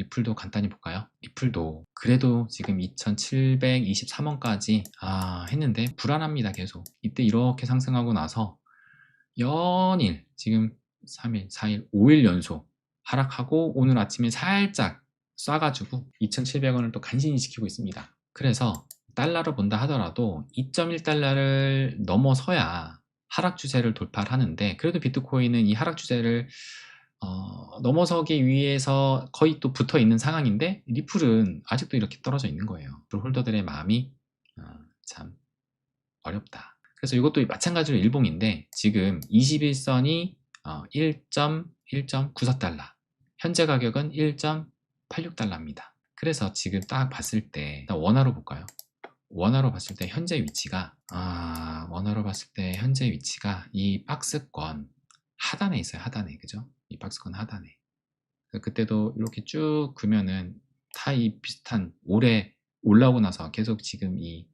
리플도 간단히 볼까요? 리플도 그래도 지금 2723원까지 했는데 불안합니다. 계속 이때 이렇게 상승하고 나서 연일 지금 3일, 4일, 5일 연속 하락하고 오늘 아침에 살짝 쏴가지고 2,700원을 또 간신히 지키고 있습니다. 그래서 달러로 본다 하더라도 2.1달러를 넘어서야 하락 추세를 돌파를 하는데, 그래도 비트코인은 이 하락 추세를 넘어서기 위해서 거의 또 붙어 있는 상황인데, 리플은 아직도 이렇게 떨어져 있는 거예요. 홀더들의 마음이 참 어렵다. 그래서 이것도 마찬가지로 일봉인데, 지금 21선이 1.94달러, 현재 가격은 1.86달러입니다. 그래서 지금 딱 봤을 때 원화로 볼까요? 원화로 봤을 때 현재 위치가 이 박스권 하단에 있어요. 하단에. 그죠? 이 박스권 하단에. 그때도 이렇게 쭉 그면은 다 이 비슷한, 올해 올라오고 나서 계속 지금 이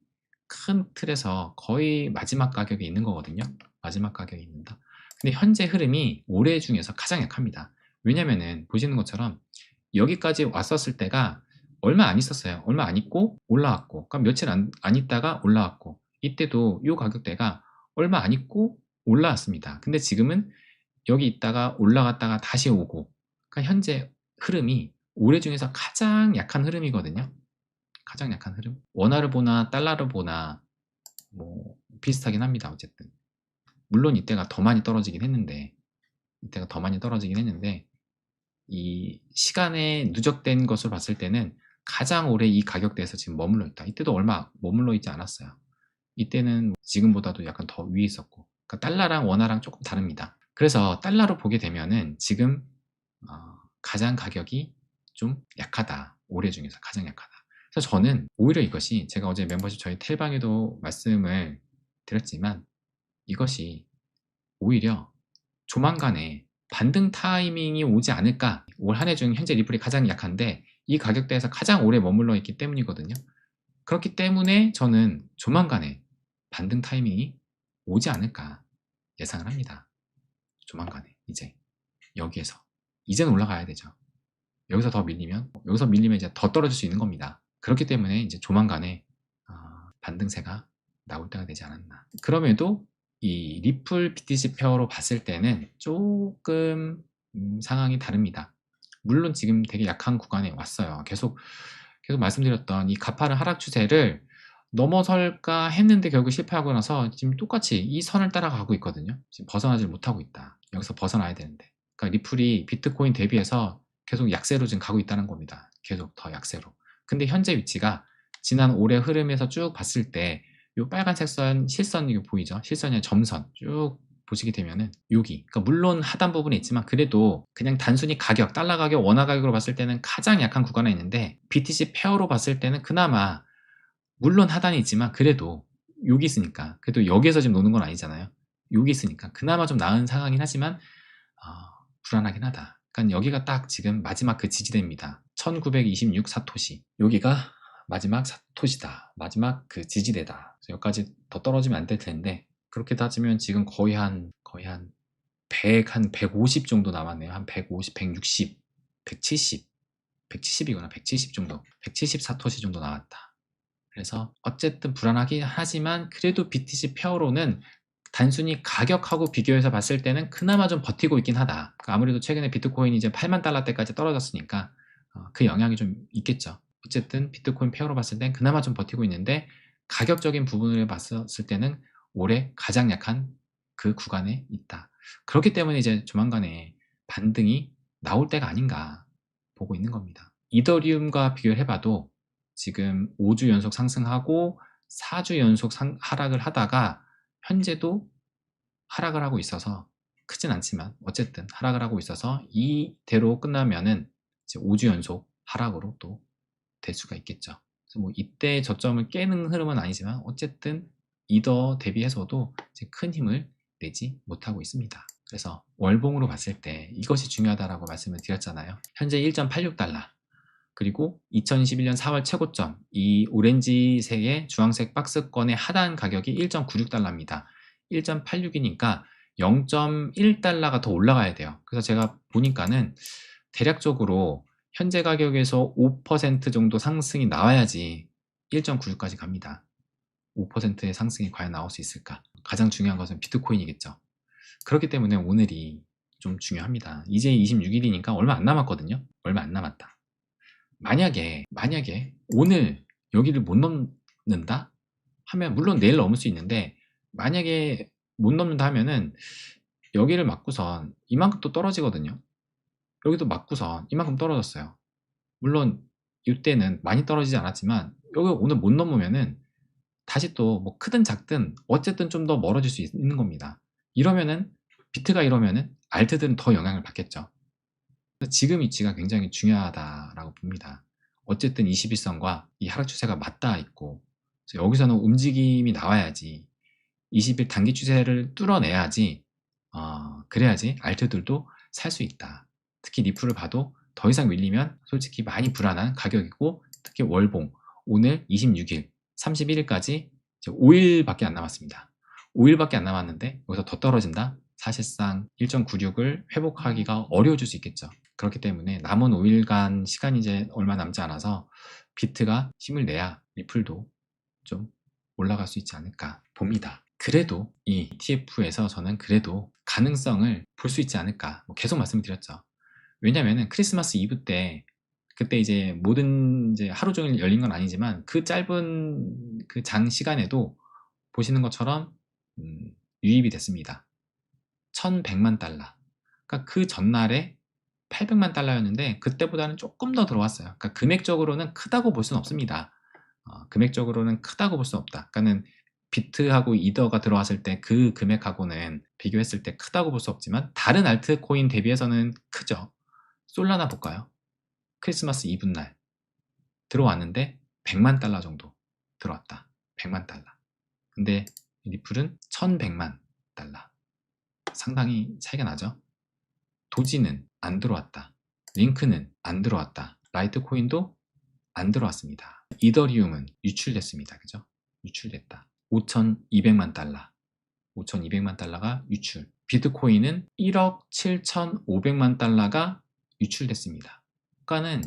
큰 틀에서 거의 마지막 가격에 있는 거거든요. 마지막 가격에 있는다. 근데 현재 흐름이 올해 중에서 가장 약합니다. 왜냐면은 보시는 것처럼 여기까지 왔었을 때가 얼마 안 있었어요. 얼마 안 있고 올라왔고, 그러니까 며칠 안 있다가 올라왔고, 이때도 이 가격대가 얼마 안 있고 올라왔습니다. 근데 지금은 여기 있다가 올라갔다가 다시 오고, 그러니까 현재 흐름이 올해 중에서 가장 약한 흐름이거든요. 가장 약한 흐름. 원화를 보나 달러를 보나 뭐 비슷하긴 합니다. 어쨌든 물론 이때가 더 많이 떨어지긴 했는데, 이 시간에 누적된 것을 봤을 때는 가장 오래 이 가격대에서 지금 머물러 있다. 이때도 얼마 머물러 있지 않았어요. 이때는 지금보다도 약간 더 위에 있었고, 그러니까 달러랑 원화랑 조금 다릅니다. 그래서 달러로 보게 되면은 지금 가장 가격이 좀 약하다. 올해 중에서 가장 약하다. 그래서 저는 오히려 이것이, 제가 어제 멤버십 저희 텔방에도 말씀을 드렸지만, 이것이 오히려 조만간에 반등 타이밍이 오지 않을까. 올 한 해 중 현재 리플이 가장 약한데 이 가격대에서 가장 오래 머물러 있기 때문이거든요. 그렇기 때문에 저는 조만간에 반등 타이밍이 오지 않을까 예상을 합니다. 조만간에 이제 여기에서 이제는 올라가야 되죠. 여기서 밀리면 이제 더 떨어질 수 있는 겁니다. 그렇기 때문에 이제 조만간에 반등세가 나올 때가 되지 않았나. 그럼에도 이 리플 BTC 페어로 봤을 때는 조금 상황이 다릅니다. 물론 지금 되게 약한 구간에 왔어요. 계속 말씀드렸던 이 가파른 하락 추세를 넘어설까 했는데 결국 실패하고 나서 지금 똑같이 이 선을 따라가고 있거든요. 지금 벗어나질 못하고 있다. 여기서 벗어나야 되는데. 그러니까 리플이 비트코인 대비해서 계속 약세로 지금 가고 있다는 겁니다. 계속 더 약세로. 근데 현재 위치가 지난 올해 흐름에서 쭉 봤을 때 이 빨간색 선, 실선, 이거 보이죠? 실선이 점선 쭉 보시게 되면은 여기, 그러니까 물론 하단 부분에 있지만 그래도 그냥 단순히 가격, 달러 가격, 원화 가격으로 봤을 때는 가장 약한 구간에 있는데, BTC 페어로 봤을 때는 그나마 물론 하단이 있지만 그래도 여기 있으니까, 그래도 여기에서 지금 노는 건 아니잖아요. 여기 있으니까 그나마 좀 나은 상황이긴 하지만 불안하긴 하다. 그러니까 여기가 딱 지금 마지막 그 지지대입니다. 1926 사토시. 여기가 마지막 사토시다. 마지막 그 지지대다. 그래서 여기까지 더 떨어지면 안 될 텐데, 그렇게 따지면 지금 거의 한 150 정도 남았네요. 한 150, 160, 170, 170이구나. 170 정도. 170 사토시 정도 나왔다. 그래서 어쨌든 불안하긴 하지만 그래도 BTC 페어로는 단순히 가격하고 비교해서 봤을 때는 그나마 좀 버티고 있긴 하다. 그러니까 아무래도 최근에 비트코인이 이제 8만 달러대까지 떨어졌으니까 그 영향이 좀 있겠죠. 어쨌든 비트코인 페어로 봤을 땐 그나마 좀 버티고 있는데, 가격적인 부분을 봤을 때는 올해 가장 약한 그 구간에 있다. 그렇기 때문에 이제 조만간에 반등이 나올 때가 아닌가 보고 있는 겁니다. 이더리움과 비교를 해봐도 지금 5주 연속 상승하고 4주 연속 하락을 하다가 현재도 하락을 하고 있어서, 크진 않지만 어쨌든 하락을 하고 있어서 이대로 끝나면은 이제 5주 연속 하락으로 또 될 수가 있겠죠. 그래서 뭐 이때 저점을 깨는 흐름은 아니지만 어쨌든 이더 대비해서도 이제 큰 힘을 내지 못하고 있습니다. 그래서 월봉으로 봤을 때 이것이 중요하다라고 말씀을 드렸잖아요. 현재 1.86달러, 그리고 2021년 4월 최고점, 이 오렌지색의 주황색 박스권의 하단 가격이 1.96달러입니다. 1.86이니까 0.1달러가 더 올라가야 돼요. 그래서 제가 보니까는 대략적으로 현재 가격에서 5% 정도 상승이 나와야지 1.96까지 갑니다. 5%의 상승이 과연 나올 수 있을까? 가장 중요한 것은 비트코인이겠죠. 그렇기 때문에 오늘이 좀 중요합니다. 이제 26일이니까 얼마 안 남았거든요. 얼마 안 남았다. 만약에 오늘 여기를 못 넘는다 하면, 물론 내일 넘을 수 있는데, 만약에 못 넘는다 하면은 여기를 맞고선 이만큼 또 떨어지거든요. 여기도 맞고선 이만큼 떨어졌어요. 물론 이때는 많이 떨어지지 않았지만, 여기 오늘 못 넘으면은 다시 또 뭐 크든 작든 어쨌든 좀 더 멀어질 수 있는 겁니다. 이러면은, 비트가 이러면은 알트들은 더 영향을 받겠죠. 그래서 지금 위치가 굉장히 중요하다라고 봅니다. 어쨌든 21선과 이 하락 추세가 맞닿아 있고, 그래서 여기서는 움직임이 나와야지, 20일 단기 추세를 뚫어내야지, 그래야지 알트들도 살 수 있다. 특히 리플을 봐도 더 이상 밀리면 솔직히 많이 불안한 가격이고, 특히 월봉 오늘 26일 31일까지 5일밖에 안 남았습니다. 5일밖에 안 남았는데 여기서 더 떨어진다? 사실상 1.96을 회복하기가 어려워질 수 있겠죠. 그렇기 때문에 남은 5일간 시간이 이제 얼마 남지 않아서 비트가 힘을 내야 리플도 좀 올라갈 수 있지 않을까 봅니다. 그래도 이 ETF에서 저는 그래도 가능성을 볼 수 있지 않을까, 계속 말씀드렸죠. 왜냐면은 크리스마스 이브 때, 그때 이제 모든 이제 하루 종일 열린 건 아니지만 그 짧은 그 장 시간에도 보시는 것처럼 유입이 됐습니다. 1100만 달러. 그러니까 그 전날에 800만 달러였는데 그때보다는 조금 더 들어왔어요. 그러니까 금액적으로는 크다고 볼 수는 없습니다. 금액적으로는 크다고 볼 수는 없다. 그러니까는 비트하고 이더가 들어왔을 때 그 금액하고는 비교했을 때 크다고 볼 수 없지만 다른 알트코인 대비해서는 크죠. 솔라나 볼까요? 크리스마스 이브 날 들어왔는데 100만 달러 정도 들어왔다. 100만 달러. 근데 리플은 1100만 달러. 상당히 차이가 나죠. 도지는 안 들어왔다. 링크는 안 들어왔다. 라이트코인도 안 들어왔습니다. 이더리움은 유출됐습니다. 그죠? 유출됐다. 5200만 달러. 5200만 달러가 유출. 비트코인은 1억 7500만 달러가 유출됐습니다. 그러니까는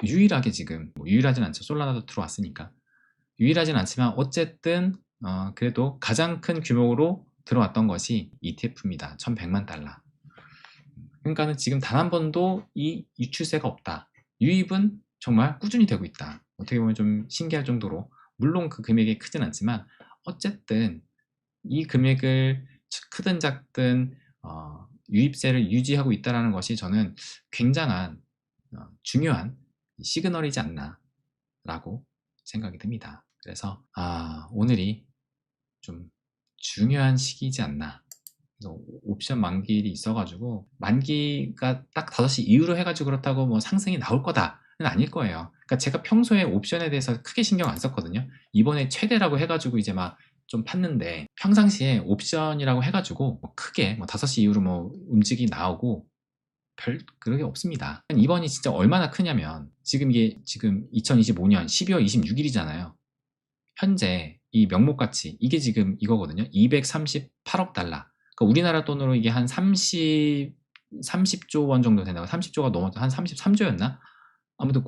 유일하게 지금, 유일하진 않죠. 솔라나도 들어왔으니까. 유일하진 않지만 어쨌든 그래도 가장 큰 규모로 들어왔던 것이 ETF입니다. 1100만 달러. 그러니까는 지금 단 한 번도 이 유출세가 없다. 유입은 정말 꾸준히 되고 있다. 어떻게 보면 좀 신기할 정도로, 물론 그 금액이 크진 않지만 어쨌든 이 금액을 크든 작든 유입세를 유지하고 있다는 것이 저는 굉장한 중요한 시그널이지 않나 라고 생각이 듭니다. 그래서 오늘이 좀 중요한 시기이지 않나. 그래서 옵션 만기일이 있어가지고, 만기가 딱 5시 이후로 해가지고 그렇다고 뭐 상승이 나올 거다는 아닐 거예요. 그러니까 제가 평소에 옵션에 대해서 크게 신경 안 썼거든요. 이번에 최대라고 해가지고 이제 막 좀 팠는데, 평상시에 옵션이라고 해가지고 뭐 크게 뭐 5시 이후로 뭐 움직이 나오고 별 그게 없습니다. 이번이 진짜 얼마나 크냐면, 이게 지금 2025년 12월 26일이잖아요. 현재 이 명목 가치, 이게 지금 이거거든요. 238억 달러. 그러니까 우리나라 돈으로 이게 한 30조 원 정도 된다고, 30조가 넘어서 한 33조였나? 아무튼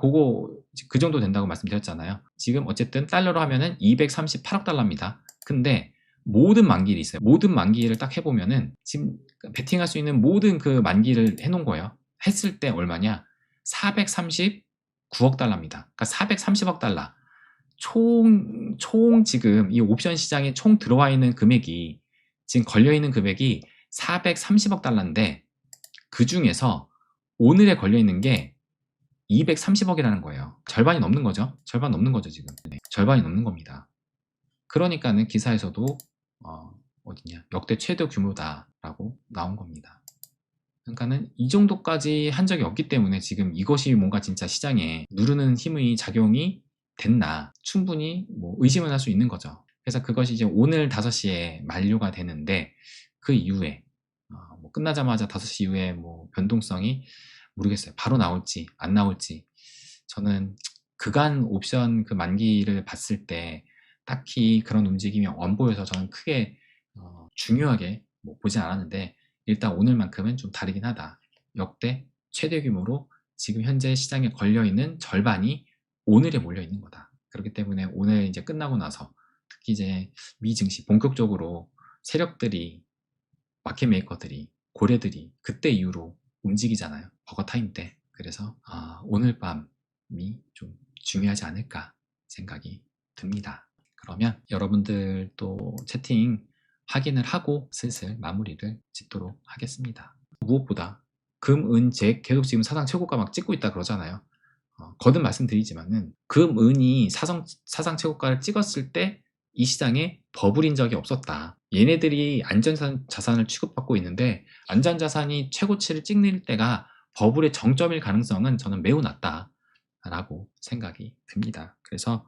그 정도 된다고 말씀드렸잖아요. 지금 어쨌든 달러로 하면은 238억 달러입니다. 근데 모든 만기일이 있어요. 모든 만기일을 딱 해보면은 지금 베팅할 수 있는 모든 그 만기를 해놓은 거예요. 했을 때 얼마냐? 439억 달러입니다. 그러니까 430억 달러. 총 지금 이 옵션 시장에 총 들어와 있는 금액이, 지금 걸려있는 금액이 430억 달러인데, 그 중에서 오늘에 걸려있는 게 230억이라는 거예요. 절반이 넘는 거죠. 절반 넘는 거죠, 지금. 네, 절반이 넘는 겁니다. 그러니까는 기사에서도 어디냐, 역대 최대 규모다라고 나온 겁니다. 그러니까는 이 정도까지 한 적이 없기 때문에 지금 이것이 뭔가 진짜 시장에 누르는 힘의 작용이 됐나, 충분히 뭐 의심을 할 수 있는 거죠. 그래서 그것이 이제 오늘 5시에 만료가 되는데, 그 이후에 뭐 끝나자마자 5시 이후에 뭐 변동성이 모르겠어요. 바로 나올지 안 나올지. 저는 그간 옵션 그 만기를 봤을 때 딱히 그런 움직임이 안 보여서 저는 크게 중요하게 뭐 보진 않았는데, 일단 오늘만큼은 좀 다르긴 하다. 역대 최대 규모로 지금 현재 시장에 걸려있는 절반이 오늘에 몰려있는 거다. 그렇기 때문에 오늘 이제 끝나고 나서 특히 이제 미 증시 본격적으로 세력들이, 마켓 메이커들이, 고래들이 그때 이후로 움직이잖아요. 버거타임 때. 그래서 오늘 밤이 좀 중요하지 않을까 생각이 듭니다. 그러면 여러분들 또 채팅 확인을 하고 슬슬 마무리를 짓도록 하겠습니다. 무엇보다 금, 은, 재 계속 지금 사상 최고가 막 찍고 있다 그러잖아요. 거듭 말씀드리지만은 금, 은이 사상 최고가를 찍었을 때 이 시장에 버블인 적이 없었다. 얘네들이 안전자산을 취급받고 있는데 안전자산이 최고치를 찍는 때가 버블의 정점일 가능성은 저는 매우 낮다 라고 생각이 듭니다. 그래서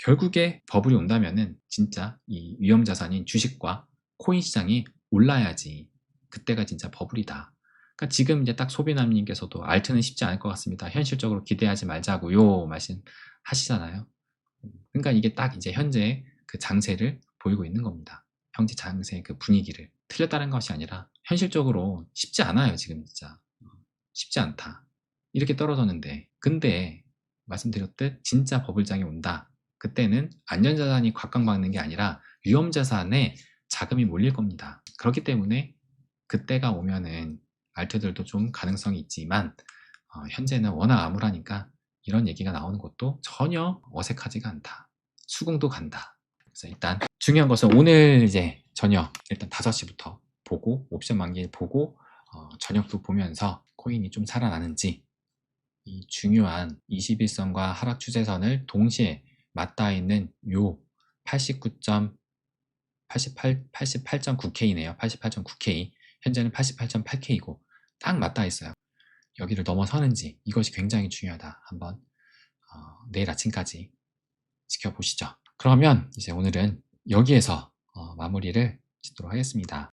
결국에 버블이 온다면은 진짜 이 위험자산인 주식과 코인 시장이 올라야지 그때가 진짜 버블이다. 그러니까 지금 이제 딱 소비남님께서도 알트는 쉽지 않을 것 같습니다. 현실적으로 기대하지 말자고요 말씀하시잖아요. 그러니까 이게 딱 이제 현재 그 장세를 보이고 있는 겁니다. 현재 장세의 그 분위기를. 틀렸다는 것이 아니라 현실적으로 쉽지 않아요. 지금 진짜 쉽지 않다. 이렇게 떨어졌는데, 근데 말씀드렸듯 진짜 버블장이 온다. 그때는 안전자산이 곽강박는 게 아니라 위험자산에 자금이 몰릴 겁니다. 그렇기 때문에 그때가 오면은 알트들도 좀 가능성이 있지만 현재는 워낙 암울하니까 이런 얘기가 나오는 것도 전혀 어색하지가 않다. 수긍도 간다. 그래서 일단 중요한 것은 오늘 이제 저녁 일단 5시부터 보고 옵션 만기일 보고 저녁도 보면서 코인이 좀 살아나는지, 이 중요한 21선과 하락 추세선을 동시에 맞닿아 있는 요 88.9K네요. 88.9K. 현재는 88.8K이고 딱 맞닿아 있어요. 여기를 넘어서는지 이것이 굉장히 중요하다. 한번 내일 아침까지 지켜보시죠. 그러면 이제 오늘은 여기에서 마무리를 짓도록 하겠습니다.